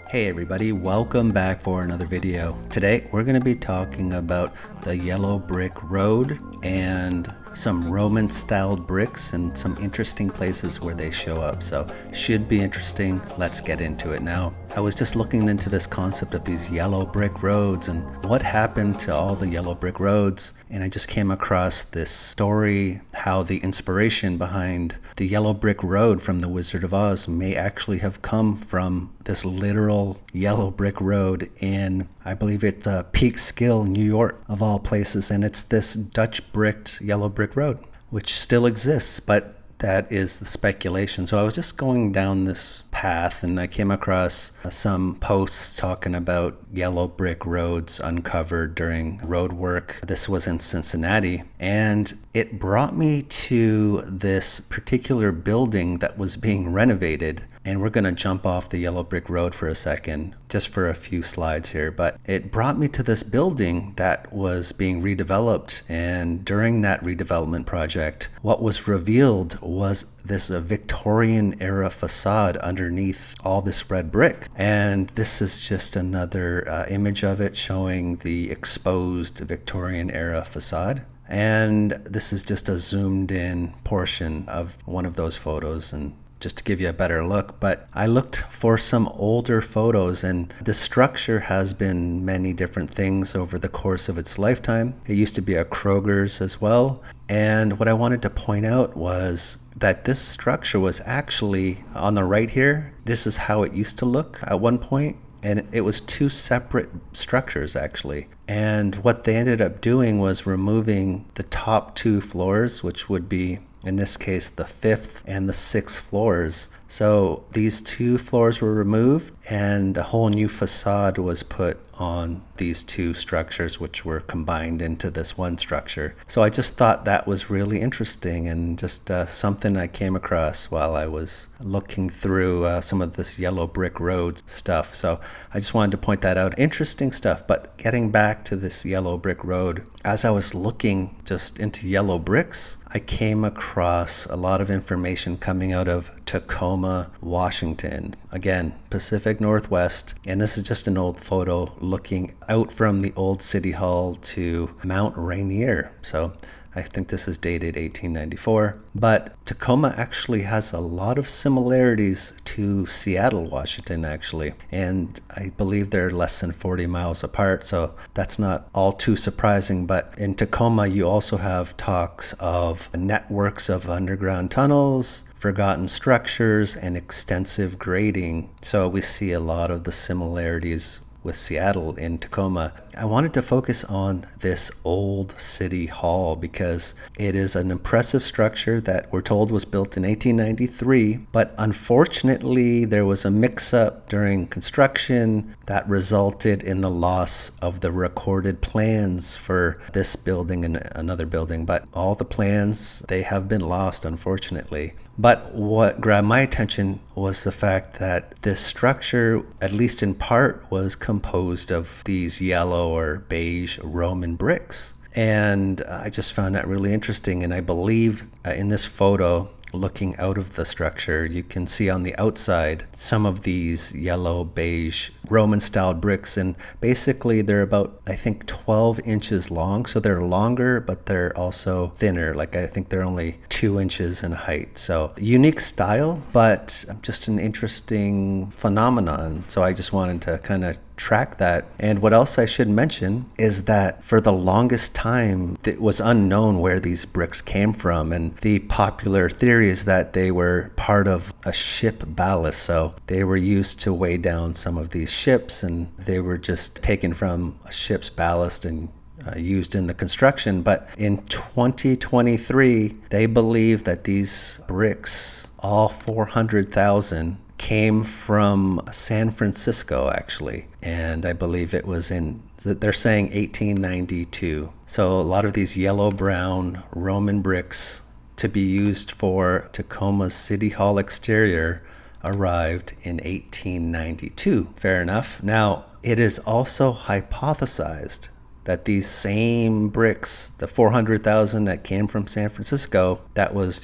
Hey everybody, welcome back for another video. Today we're going to be talking about the yellow brick road and some Roman styled bricks and some interesting places where they show up. So should be interesting. Let's get into it now. I was just looking into this concept of these yellow brick roads and what happened to all the yellow brick roads, and I just came across this story how the inspiration behind the yellow brick road from The Wizard of Oz may actually have come from this literal yellow brick road in, I believe it's Peekskill, New York, of all places, and it's this Dutch bricked yellow brick road, which still exists, but that is the speculation. So I was just going down this path and I came across some posts talking about yellow brick roads uncovered during road work. This was in Cincinnati, and it brought me to this particular building that was being renovated. And we're going to jump off the yellow brick road for a second, just for a few slides here. But it brought me to this building that was being redeveloped. And during that redevelopment project, what was revealed was this Victorian era facade underneath all this red brick. And this is just another image of it showing the exposed Victorian era facade. And this is just a zoomed in portion of one of those photos, and just to give you a better look. But I looked for some older photos, and the structure has been many different things over the course of its lifetime. It used to be a Kroger's as well. And what I wanted to point out was that this structure was actually on the right here. This is how it used to look at one point. And it was two separate structures, actually. And what they ended up doing was removing the top two floors, which would be, in this case, the 5th and the 6th floors. So these two floors were removed and a whole new facade was put on these two structures, which were combined into this one structure. So I just thought that was really interesting and just something I came across while I was looking through some of this yellow brick road stuff. So I just wanted to point that out. Interesting stuff. But getting back to this yellow brick road, as I was looking just into yellow bricks, I came across a lot of information coming out of Tacoma, Washington. Again, Pacific Northwest. And this is just an old photo looking out from the old City Hall to Mount Rainier. So I think this is dated 1894. But Tacoma actually has a lot of similarities to Seattle, Washington, actually. And I believe they're less than 40 miles apart, so that's not all too surprising. But in Tacoma, you also have talks of networks of underground tunnels, forgotten structures, and extensive grading. So we see a lot of the similarities with Seattle in Tacoma. I wanted to focus on this old city hall because it is an impressive structure that we're told was built in 1893, but unfortunately there was a mix-up during construction that resulted in the loss of the recorded plans for this building and another building. But all the plans, they have been lost, unfortunately. But what grabbed my attention was the fact that this structure, at least in part, was composed of these yellow or beige Roman bricks. And I just found that really interesting. And I believe in this photo, looking out of the structure, you can see on the outside some of these yellow beige Roman styled bricks, and basically they're about, I think, 12 inches long. So they're longer, but they're also thinner. Like I think they're only 2 inches in height. So unique style, but just an interesting phenomenon. So I just wanted to kind of track that. And what else I should mention is that for the longest time it was unknown where these bricks came from, and the popular theory is that they were part of a ship ballast. So they were used to weigh down some of these ships, and they were just taken from a ship's ballast and used in the construction. But in 2023 they believe that these bricks, all 400,000, came from San Francisco, actually. And I believe it was they're saying 1892. So a lot of these yellow-brown Roman bricks to be used for Tacoma's City Hall exterior arrived in 1892. Fair enough. Now, it is also hypothesized that these same bricks, the 400,000 that came from San Francisco, that was,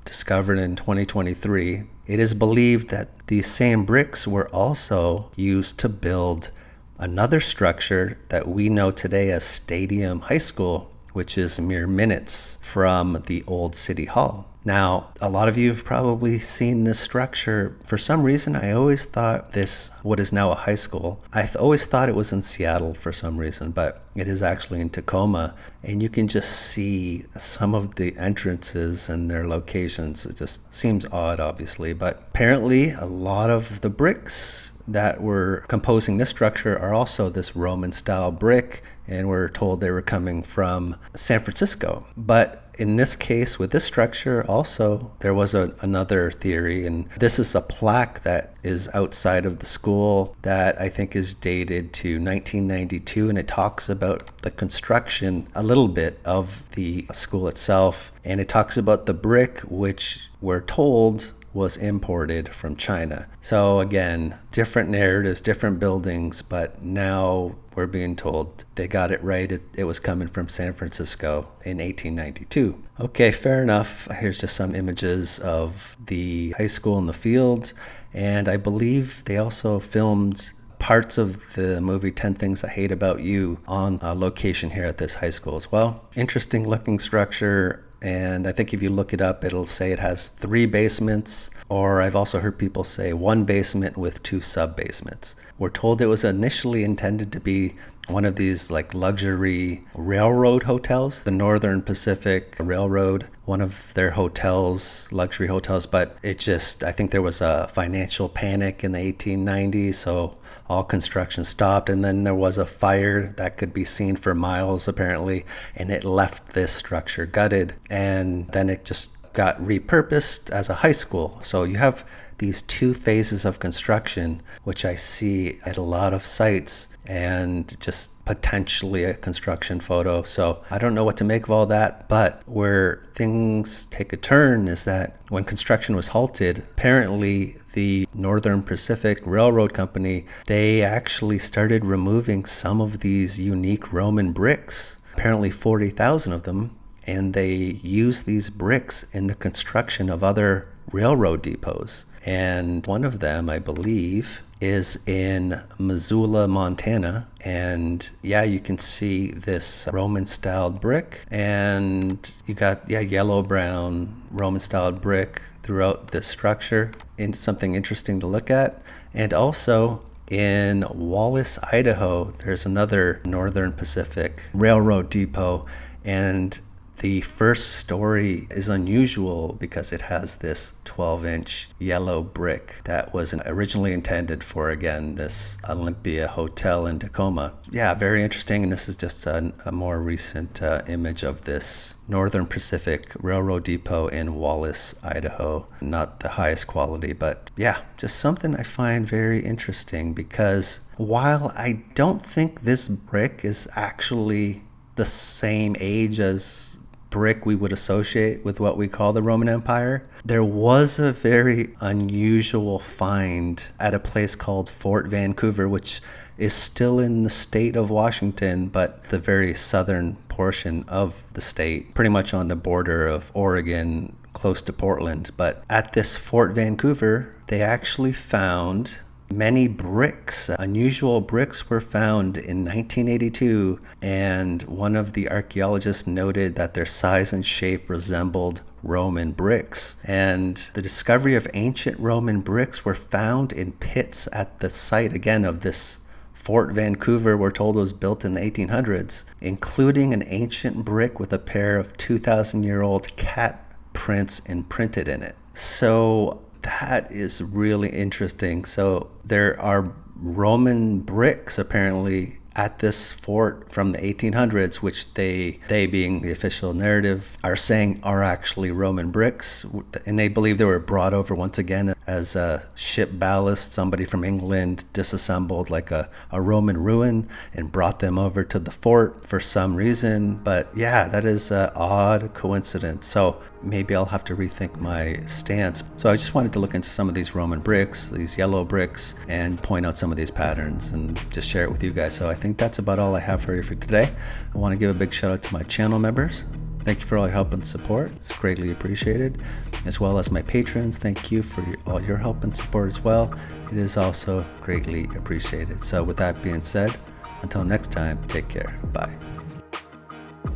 discovered in 2023, it is believed that these same bricks were also used to build another structure that we know today as Stadium High School, which is mere minutes from the old City Hall. Now, a lot of you have probably seen this structure. For some reason, I always thought this, what is now a high school, always thought it was in Seattle for some reason, but it is actually in Tacoma. And you can just see some of the entrances and their locations. It just seems odd, obviously, but apparently a lot of the bricks that were composing this structure are also this Roman style brick, and we're told they were coming from San Francisco. But in this case, with this structure, also there was another theory, and this is a plaque that is outside of the school that I think is dated to 1992, and it talks about the construction a little bit of the school itself, and it talks about the brick, which we're told was imported from China. So again, different narratives, different buildings, but now we're being told they got it right. It was coming from San Francisco in 1892. Okay, fair enough. Here's just some images of the high school in the field, and I believe they also filmed parts of the movie 10 Things I Hate About You on location here at this high school as well. Interesting looking structure. And I think if you look it up, it'll say it has 3 basements, or I've also heard people say 1 basement with 2 sub-basements. We're told it was initially intended to be one of these like luxury railroad hotels, the Northern Pacific Railroad, one of their hotels, luxury hotels, but I think there was a financial panic in the 1890s, so all construction stopped, and then there was a fire that could be seen for miles apparently, and it left this structure gutted, and then it just got repurposed as a high school. So you have these 2 phases of construction, which I see at a lot of sites, and just potentially a construction photo. So I don't know what to make of all that, but where things take a turn is that when construction was halted, apparently the Northern Pacific Railroad Company, they actually started removing some of these unique Roman bricks, apparently 40,000 of them, and they used these bricks in the construction of other railroad depots. And one of them, I believe, is in Missoula, Montana. And yeah, you can see this Roman-styled brick, and you got yellow-brown Roman-styled brick throughout this structure. And something interesting to look at. And also in Wallace, Idaho, there's another Northern Pacific Railroad depot, and the first story is unusual because it has this 12-inch yellow brick that was originally intended for, again, this Olympia Hotel in Tacoma. Yeah, very interesting, and this is just a more recent image of this Northern Pacific Railroad depot in Wallace, Idaho. Not the highest quality, but yeah, just something I find very interesting, because while I don't think this brick is actually the same age as brick we would associate with what we call the Roman Empire, there was a very unusual find at a place called Fort Vancouver, which is still in the state of Washington, but the very southern portion of the state, pretty much on the border of Oregon, close to Portland. But at this Fort Vancouver, they actually found many bricks. Unusual bricks were found in 1982, and one of the archaeologists noted that their size and shape resembled Roman bricks. And the discovery of ancient Roman bricks were found in pits at the site, again, of this Fort Vancouver, we're told was built in the 1800s, including an ancient brick with a pair of 2,000-year-old cat prints imprinted in it. So that is really interesting. So there are Roman bricks apparently at this fort from the 1800s, which they being the official narrative, are saying are actually Roman bricks. And they believe they were brought over once again as a ship ballast. Somebody from England disassembled like a Roman ruin and brought them over to the fort for some reason. But yeah, that is an odd coincidence. So maybe I'll have to rethink my stance. So I just wanted to look into some of these Roman bricks, these yellow bricks, and point out some of these patterns and just share it with you guys. So I think that's about all I have for you for today. I want to give a big shout out to my channel members. Thank you for all your help and support. It's greatly appreciated. As well as my patrons, thank you for all your help and support as well. It is also greatly appreciated. So with that being said, until next time, take care. Bye.